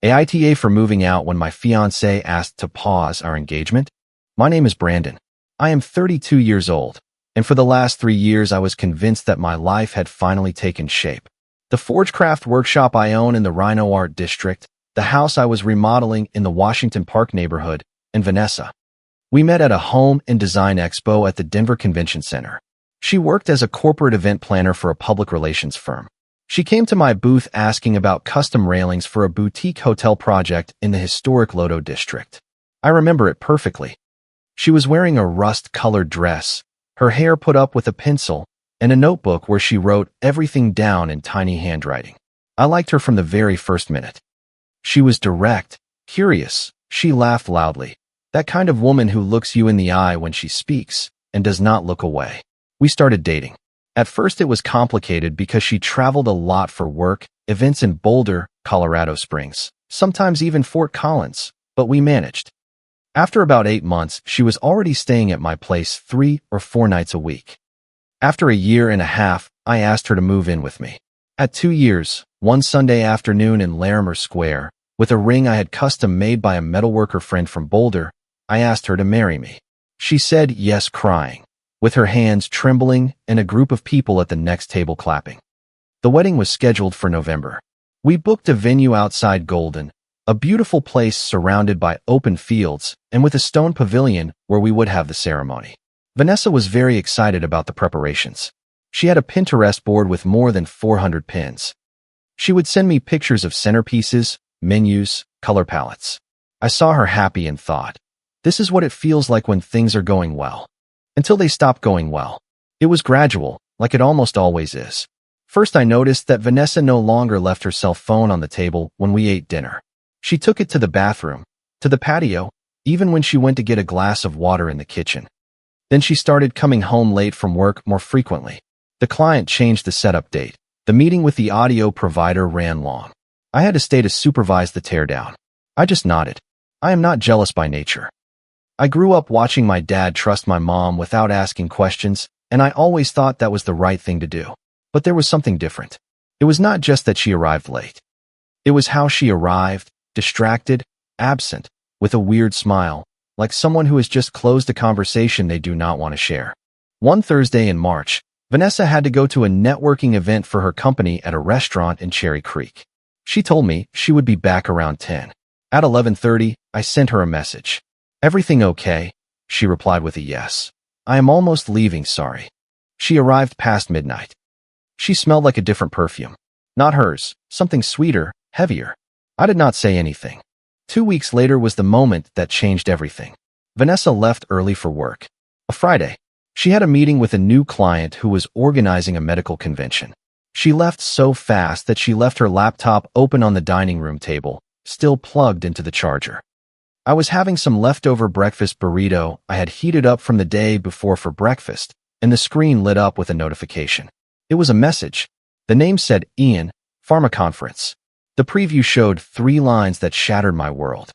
AITA for moving out when my fiancé asked to pause our engagement. My name is Brandon. I am 32 years old, and for the last 3 years I was convinced that my life had finally taken shape. The Forgecraft workshop I own in the Rhino Art District, the house I was remodeling in the Washington Park neighborhood, and Vanessa. We met at a home and design expo at the Denver Convention Center. She worked as a corporate event planner for a public relations firm. She came to my booth asking about custom railings for a boutique hotel project in the historic Lodo District. I remember it perfectly. She was wearing a rust-colored dress, her hair put up with a pencil, and a notebook where she wrote everything down in tiny handwriting. I liked her from the very first minute. She was direct, curious. She laughed loudly. That kind of woman who looks you in the eye when she speaks and does not look away. We started dating. At first it was complicated because she traveled a lot for work, events in Boulder, Colorado Springs, sometimes even Fort Collins, but we managed. After about 8 months, she was already staying at my place 3 or 4 nights a week. After a year and a half, I asked her to move in with me. At 2 years, one Sunday afternoon in Larimer Square, with a ring I had custom made by a metalworker friend from Boulder, I asked her to marry me. She said yes, crying, with her hands trembling and a group of people at the next table clapping. The wedding was scheduled for November. We booked a venue outside Golden, a beautiful place surrounded by open fields and with a stone pavilion where we would have the ceremony. Vanessa was very excited about the preparations. She had a Pinterest board with more than 400 pins. She would send me pictures of centerpieces, menus, color palettes. I saw her happy and thought, this is what it feels like when things are going well. Until they stop going well. It was gradual, like it almost always is. First I noticed that Vanessa no longer left her cell phone on the table when we ate dinner. She took it to the bathroom, to the patio, even when she went to get a glass of water in the kitchen. Then she started coming home late from work more frequently. The client changed the setup date. The meeting with the audio provider ran long. I had to stay to supervise the teardown. I just nodded. I am not jealous by nature. I grew up watching my dad trust my mom without asking questions, and I always thought that was the right thing to do. But there was something different. It was not just that she arrived late. It was how she arrived, distracted, absent, with a weird smile, like someone who has just closed a conversation they do not want to share. One Thursday in March, Vanessa had to go to a networking event for her company at a restaurant in Cherry Creek. She told me she would be back around 10. At 11:30, I sent her a message. Everything okay? She replied with a yes. I am almost leaving, sorry. She arrived past midnight. She smelled like a different perfume. Not hers, something sweeter, heavier. I did not say anything. 2 weeks later was the moment that changed everything. Vanessa left early for work. A Friday. She had a meeting with a new client who was organizing a medical convention. She left so fast that she left her laptop open on the dining room table, still plugged into the charger. I was having some leftover breakfast burrito I had heated up from the day before for breakfast, and the screen lit up with a notification. It was a message. The name said Ian, Pharma Conference. The preview showed 3 lines that shattered my world.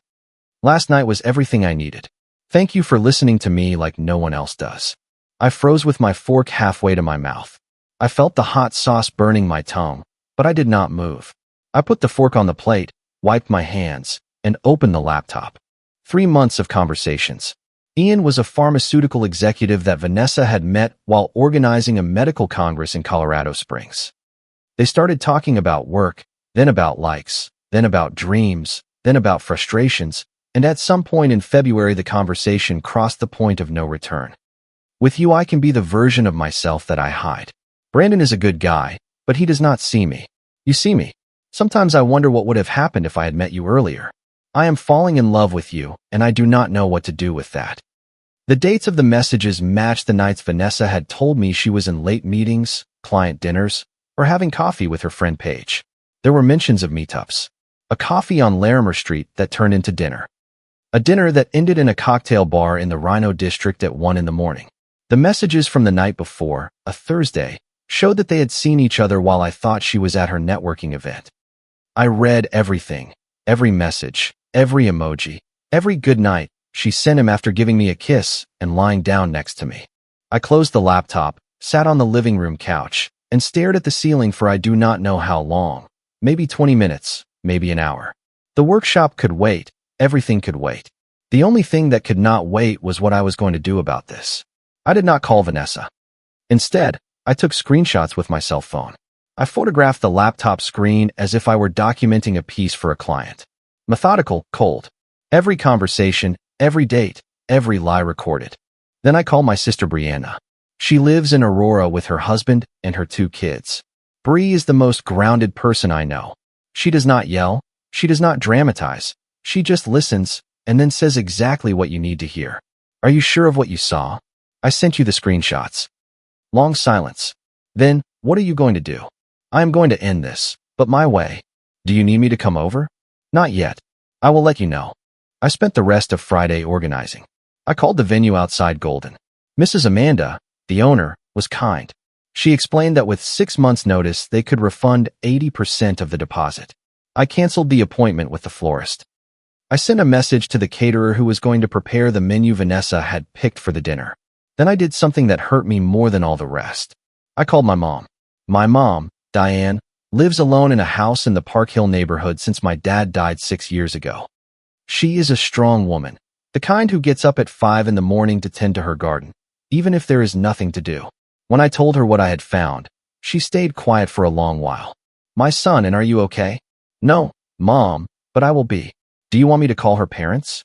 Last night was everything I needed. Thank you for listening to me like no one else does. I froze with my fork halfway to my mouth. I felt the hot sauce burning my tongue, but I did not move. I put the fork on the plate, wiped my hands, and opened the laptop. 3 months of conversations. Ian was a pharmaceutical executive that Vanessa had met while organizing a medical congress in Colorado Springs. They started talking about work, then about likes, then about dreams, then about frustrations, and at some point in February the conversation crossed the point of no return. With you I can be the version of myself that I hide. Brandon is a good guy, but he does not see me. You see me. Sometimes I wonder what would have happened if I had met you earlier. I am falling in love with you, and I do not know what to do with that. The dates of the messages matched the nights Vanessa had told me she was in late meetings, client dinners, or having coffee with her friend Paige. There were mentions of meetups. A coffee on Larimer Street that turned into dinner. A dinner that ended in a cocktail bar in the Rhino District at 1 in the morning. The messages from the night before, a Thursday, showed that they had seen each other while I thought she was at her networking event. I read everything, every message, every emoji, every good night she sent him after giving me a kiss and lying down next to me. I closed the laptop, sat on the living room couch, and stared at the ceiling for I do not know how long, maybe 20 minutes, maybe an hour. The workshop could wait. Everything could wait. The only thing that could not wait was what I was going to do about this. I did not call Vanessa. Instead, I took screenshots with my cell phone. I photographed the laptop screen as if I were documenting a piece for a client. Methodical, cold. Every conversation, every date, every lie recorded. Then I called my sister Brianna. She lives in Aurora with her husband and her 2 kids. Bree is the most grounded person I know. She does not yell. She does not dramatize. She just listens and then says exactly what you need to hear. Are you sure of what you saw? I sent you the screenshots. Long silence. Then, what are you going to do? I am going to end this, but my way. Do you need me to come over? Not yet. I will let you know. I spent the rest of Friday organizing. I called the venue outside Golden. Mrs. Amanda, the owner, was kind. She explained that with 6 months' notice, they could refund 80% of the deposit. I canceled the appointment with the florist. I sent a message to the caterer who was going to prepare the menu Vanessa had picked for the dinner. Then I did something that hurt me more than all the rest. I called my mom. My mom, Diane, lives alone in a house in the Park Hill neighborhood since my dad died 6 years ago. She is a strong woman, the kind who gets up at 5 in the morning to tend to her garden, even if there is nothing to do. When I told her what I had found, she stayed quiet for a long while. My son, and are you okay? No, Mom, but I will be. Do you want me to call her parents?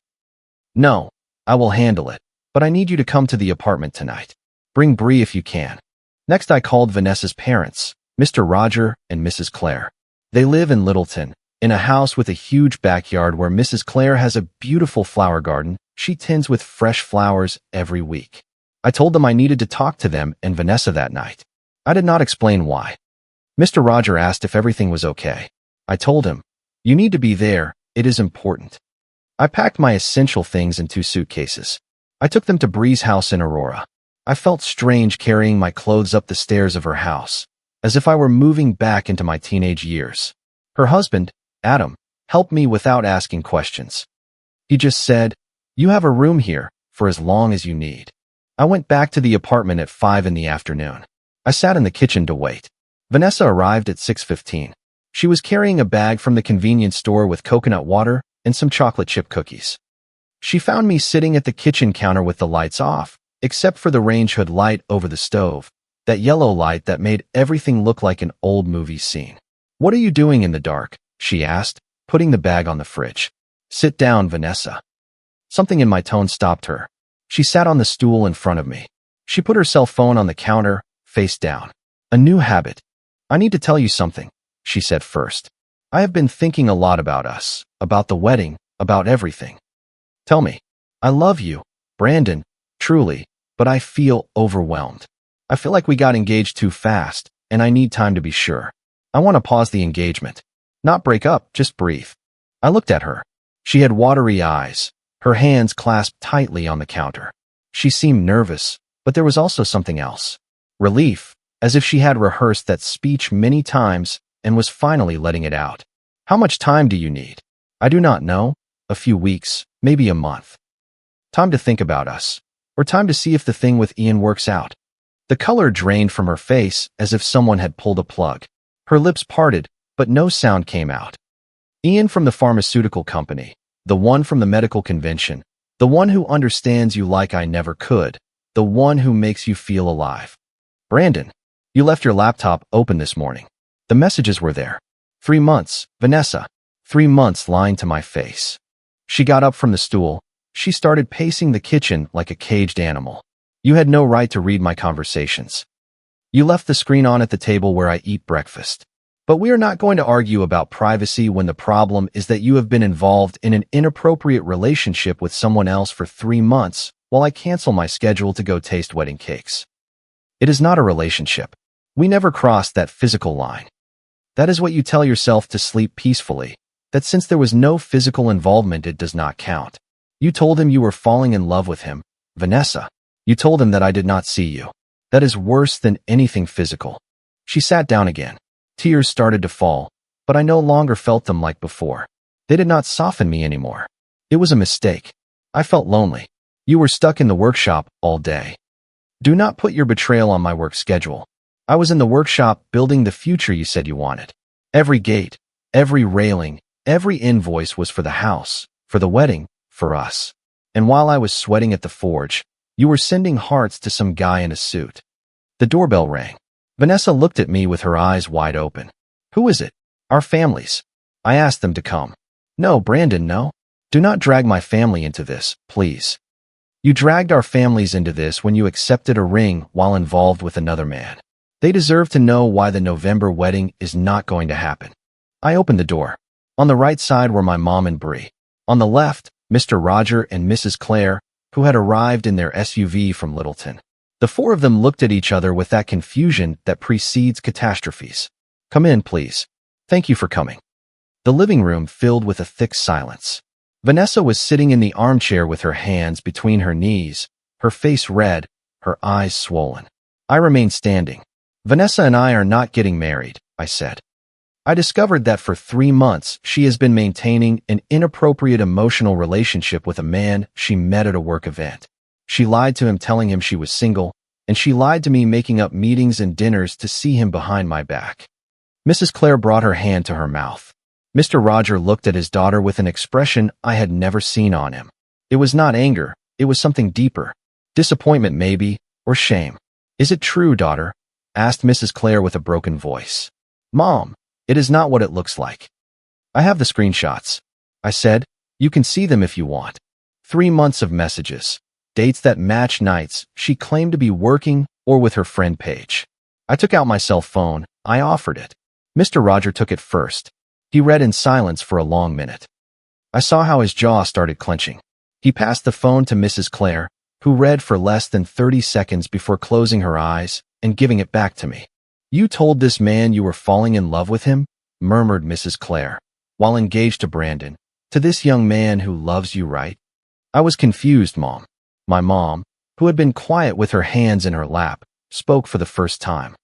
No, I will handle it, but I need you to come to the apartment tonight. Bring Bree if you can. Next I called Vanessa's parents, Mr. Roger and Mrs. Claire. They live in Littleton, in a house with a huge backyard where Mrs. Claire has a beautiful flower garden she tends with fresh flowers every week. I told them I needed to talk to them and Vanessa that night. I did not explain why. Mr. Roger asked if everything was okay. I told him, "You need to be there, it is important." I packed my essential things in 2 suitcases. I took them to Bree's house in Aurora. I felt strange carrying my clothes up the stairs of her house, as if I were moving back into my teenage years. Her husband, Adam, helped me without asking questions. He just said, "You have a room here for as long as you need." I went back to the apartment at 5 in the afternoon. I sat in the kitchen to wait. Vanessa arrived at 6:15. She was carrying a bag from the convenience store with coconut water and some chocolate chip cookies. She found me sitting at the kitchen counter with the lights off, except for the range hood light over the stove, that yellow light that made everything look like an old movie scene. "What are you doing in the dark?" she asked, putting the bag on the fridge. "Sit down, Vanessa." Something in my tone stopped her. She sat on the stool in front of me. She put her cell phone on the counter, face down. "A new habit. I need to tell you something," she said first. "I have been thinking a lot about us, about the wedding, about everything." "Tell me." "I love you, Brandon, truly, but I feel overwhelmed. I feel like we got engaged too fast, and I need time to be sure. I want to pause the engagement. Not break up, just breathe." I looked at her. She had watery eyes, her hands clasped tightly on the counter. She seemed nervous, but there was also something else. Relief, as if she had rehearsed that speech many times and was finally letting it out. "How much time do you need?" "I do not know. A few weeks, maybe a month. Time to think about us, or time to see if the thing with Ian works out." The color drained from her face as if someone had pulled a plug. Her lips parted, but no sound came out. "Ian from the pharmaceutical company, the one from the medical convention, the one who understands you like I never could, the one who makes you feel alive. Brandon, you left your laptop open this morning. The messages were there. 3 months, Vanessa. 3 months lying to my face." She got up from the stool. She started pacing the kitchen like a caged animal. "You had no right to read my conversations. You left the screen on at the table where I eat breakfast. But we are not going to argue about privacy when the problem is that you have been involved in an inappropriate relationship with someone else for 3 months while I cancel my schedule to go taste wedding cakes. It is not a relationship. We never crossed that physical line. That is what you tell yourself to sleep peacefully, that since there was no physical involvement, it does not count. You told him you were falling in love with him, Vanessa. You told him that I did not see you. That is worse than anything physical." She sat down again. Tears started to fall, but I no longer felt them like before. They did not soften me anymore. It was a mistake. I felt lonely. You were stuck in the workshop all day. Do not put your betrayal on my work schedule. I was in the workshop building the future you said you wanted. Every gate, every railing, Every invoice was for the house, for the wedding, for us. And while I was sweating at the forge, you were sending hearts to some guy in a suit. The doorbell rang. Vanessa looked at me with her eyes wide open. Who is it? Our families. I asked them to come. No, Brandon, no. Do not drag my family into this, please. You dragged our families into this when you accepted a ring while involved with another man. They deserve to know why the November wedding is not going to happen. I opened the door. On the right side were my mom and Bree. On the left, Mr. Roger and Mrs. Claire, who had arrived in their SUV from Littleton. The four of them looked at each other with that confusion that precedes catastrophes. Come in, please. Thank you for coming. The living room filled with a thick silence. Vanessa was sitting in the armchair with her hands between her knees, her face red, her eyes swollen. I remained standing. Vanessa and I are not getting married, I said. I discovered that for 3 months she has been maintaining an inappropriate emotional relationship with a man she met at a work event. She lied to him telling him she was single, and she lied to me making up meetings and dinners to see him behind my back. Mrs. Claire brought her hand to her mouth. Mr. Roger looked at his daughter with an expression I had never seen on him. It was not anger, it was something deeper. Disappointment maybe, or shame. Is it true, daughter? Asked Mrs. Claire with a broken voice. Mom, it is not what it looks like. I have the screenshots. I said, you can see them if you want. 3 months of messages. Dates that match nights she claimed to be working or with her friend Paige. I took out my cell phone. I offered it. Mr. Roger took it first. He read in silence for a long minute. I saw how his jaw started clenching. He passed the phone to Mrs. Claire, who read for less than 30 seconds before closing her eyes and giving it back to me. You told this man you were falling in love with him? Murmured Mrs. Claire, while engaged to Brandon, to this young man who loves you, right? I was confused, Mom. My mom, who had been quiet with her hands in her lap, spoke for the first time.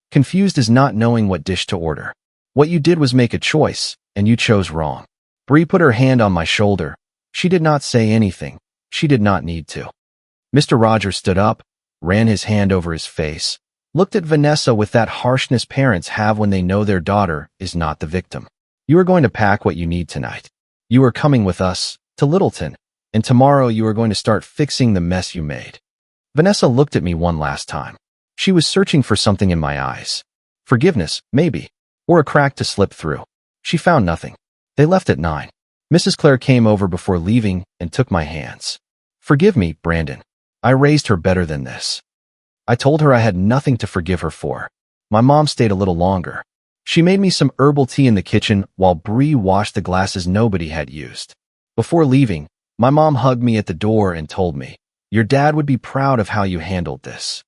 Confused is not knowing what dish to order. What you did was make a choice, and you chose wrong. Bree put her hand on my shoulder. She did not say anything. She did not need to. Mr. Roger stood up, ran his hand over his face, looked at Vanessa with that harshness parents have when they know their daughter is not the victim. You are going to pack what you need tonight. You are coming with us, to Littleton, and tomorrow you are going to start fixing the mess you made. Vanessa looked at me one last time. She was searching for something in my eyes. Forgiveness, maybe, or a crack to slip through. She found nothing. They left at 9. Mrs. Claire came over before leaving and took my hands. Forgive me, Brandon. I raised her better than this. I told her I had nothing to forgive her for. My mom stayed a little longer. She made me some herbal tea in the kitchen while Bree washed the glasses nobody had used. Before leaving, my mom hugged me at the door and told me, your dad would be proud of how you handled this.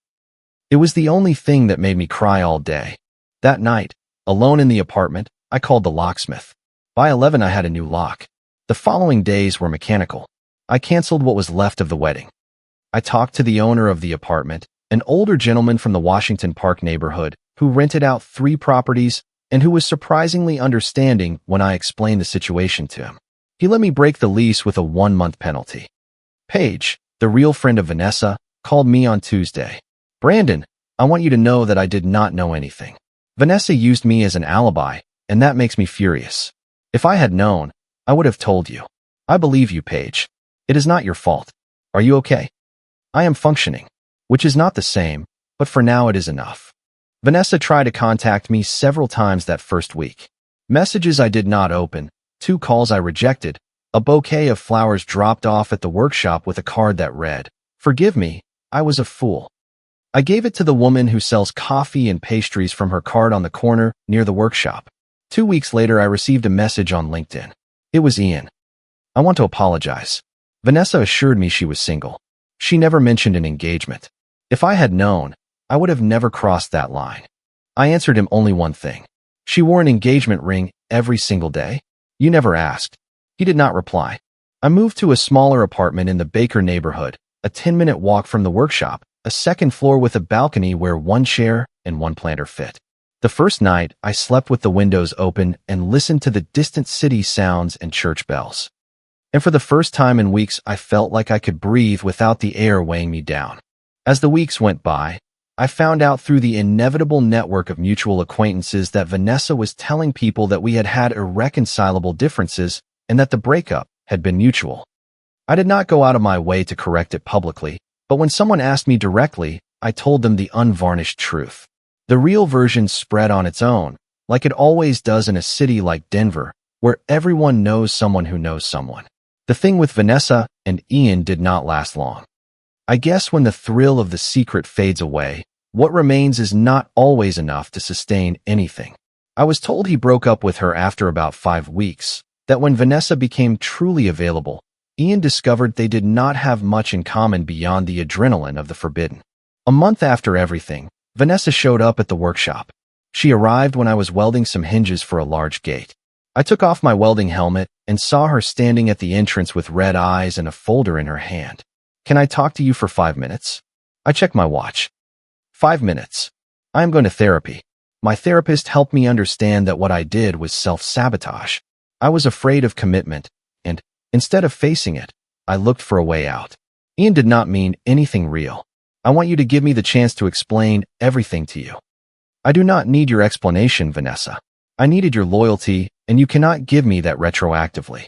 It was the only thing that made me cry all day. That night, alone in the apartment, I called the locksmith. By 11, I had a new lock. The following days were mechanical. I canceled what was left of the wedding. I talked to the owner of the apartment, an older gentleman from the Washington Park neighborhood, who rented out 3 properties and who was surprisingly understanding when I explained the situation to him. He let me break the lease with a 1-month penalty. Paige, the real friend of Vanessa, called me on Tuesday. Brandon, I want you to know that I did not know anything. Vanessa used me as an alibi, and that makes me furious. If I had known, I would have told you. I believe you, Paige. It is not your fault. Are you okay? I am functioning, which is not the same, but for now it is enough. Vanessa tried to contact me several times that first week. Messages I did not open, 2 calls I rejected, a bouquet of flowers dropped off at the workshop with a card that read, "Forgive me, I was a fool." I gave it to the woman who sells coffee and pastries from her cart on the corner near the workshop. 2 weeks later, I received a message on LinkedIn. It was Ian. I want to apologize. Vanessa assured me she was single. She never mentioned an engagement. If I had known, I would have never crossed that line. I answered him only one thing. She wore an engagement ring every single day? You never asked. He did not reply. I moved to a smaller apartment in the Baker neighborhood, a 10-minute walk from the workshop, a 2nd floor with a balcony where 1 chair and 1 planter fit. The first night, I slept with the windows open and listened to the distant city sounds and church bells. And for the first time in weeks, I felt like I could breathe without the air weighing me down. As the weeks went by, I found out through the inevitable network of mutual acquaintances that Vanessa was telling people that we had had irreconcilable differences and that the breakup had been mutual. I did not go out of my way to correct it publicly, but when someone asked me directly, I told them the unvarnished truth. The real version spread on its own, like it always does in a city like Denver, where everyone knows someone who knows someone. The thing with Vanessa and Ian did not last long. I guess when the thrill of the secret fades away, what remains is not always enough to sustain anything. I was told he broke up with her after about 5 weeks, that when Vanessa became truly available, Ian discovered they did not have much in common beyond the adrenaline of the forbidden. A month after everything, Vanessa showed up at the workshop. She arrived when I was welding some hinges for a large gate. I took off my welding helmet and saw her standing at the entrance with red eyes and a folder in her hand. "Can I talk to you for 5 minutes?" I checked my watch. 5 minutes. I am going to therapy. My therapist helped me understand that what I did was self-sabotage. I was afraid of commitment, and instead of facing it, I looked for a way out. Ian did not mean anything real. "I want you to give me the chance to explain everything to you." "I do not need your explanation, Vanessa. I needed your loyalty, and you cannot give me that retroactively.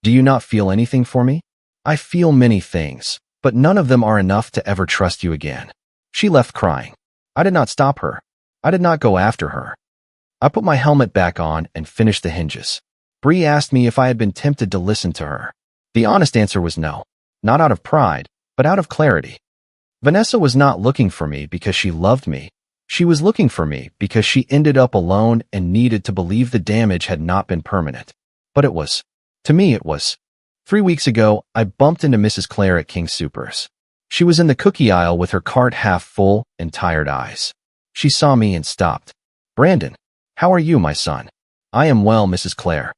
Do you not feel anything for me?" "I feel many things, but none of them are enough to ever trust you again." She left crying. I did not stop her. I did not go after her. I put my helmet back on and finished the hinges. Bree asked me if I had been tempted to listen to her. The honest answer was no, not out of pride, but out of clarity. Vanessa was not looking for me because she loved me. She was looking for me because she ended up alone and needed to believe the damage had not been permanent. But it was. To me, it was. 3 weeks ago, I bumped into Mrs. Claire at King Soopers. She was in the cookie aisle with her cart half full and tired eyes. She saw me and stopped. "Brandon, how are you, my son?" "I am well, Mrs. Claire."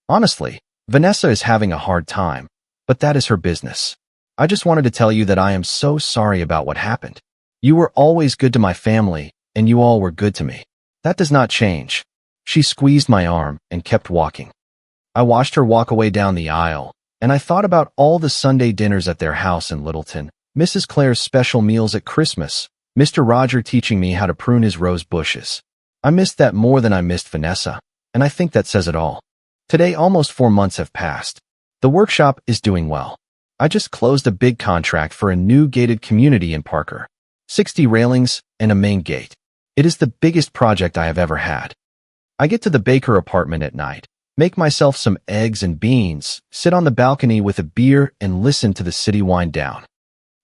Honestly, Vanessa is having a hard time, but that is her business. "I just wanted to tell you that I am so sorry about what happened. You were always good to my family, and you all were good to me. That does not change." She squeezed my arm and kept walking. I watched her walk away down the aisle, and I thought about all the Sunday dinners at their house in Littleton, Mrs. Claire's special meals at Christmas, Mr. Roger teaching me how to prune his rose bushes. I missed that more than I missed Vanessa, and I think that says it all. Today, almost 4 months have passed. The workshop is doing well. I just closed a big contract for a new gated community in Parker. 60 railings and a main gate. It is the biggest project I have ever had. I get to the Baker apartment at night, make myself some eggs and beans, sit on the balcony with a beer and listen to the city wind down.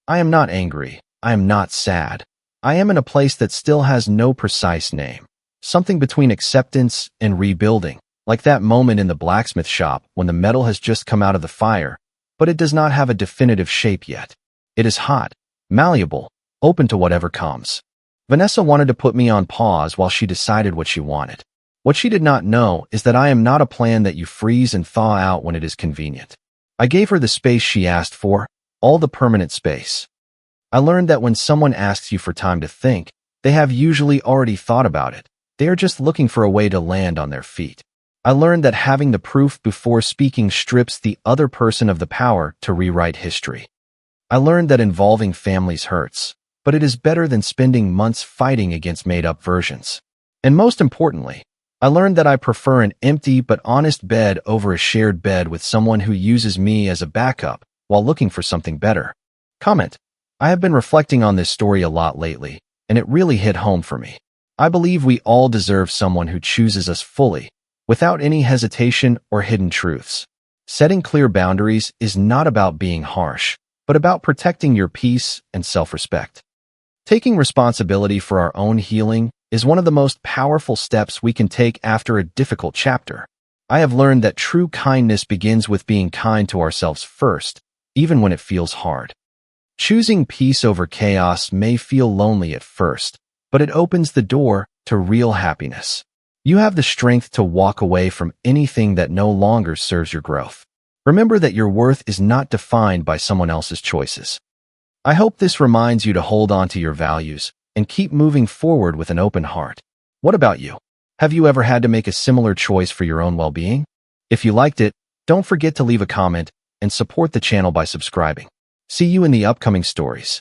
I am not angry. I am not sad. I am in a place that still has no precise name. Something between acceptance and rebuilding, like that moment in the blacksmith shop when the metal has just come out of the fire, but it does not have a definitive shape yet. It is hot, malleable, open to whatever comes. Vanessa wanted to put me on pause while she decided what she wanted. What she did not know is that I am not a plan that you freeze and thaw out when it is convenient. I gave her the space she asked for, all the permanent space. I learned that when someone asks you for time to think, they have usually already thought about it. They are just looking for a way to land on their feet. I learned that having the proof before speaking strips the other person of the power to rewrite history. I learned that involving families hurts, but it is better than spending months fighting against made-up versions. And most importantly, I learned that I prefer an empty but honest bed over a shared bed with someone who uses me as a backup while looking for something better. Comment. I have been reflecting on this story a lot lately, and it really hit home for me. I believe we all deserve someone who chooses us fully, without any hesitation or hidden truths. Setting clear boundaries is not about being harsh, but about protecting your peace and self-respect. Taking responsibility for our own healing is one of the most powerful steps we can take after a difficult chapter. I have learned that true kindness begins with being kind to ourselves first, even when it feels hard. Choosing peace over chaos may feel lonely at first, but it opens the door to real happiness. You have the strength to walk away from anything that no longer serves your growth. Remember that your worth is not defined by someone else's choices. I hope this reminds you to hold on to your values and keep moving forward with an open heart. What about you? Have you ever had to make a similar choice for your own well-being? If you liked it, don't forget to leave a comment and support the channel by subscribing. See you in the upcoming stories.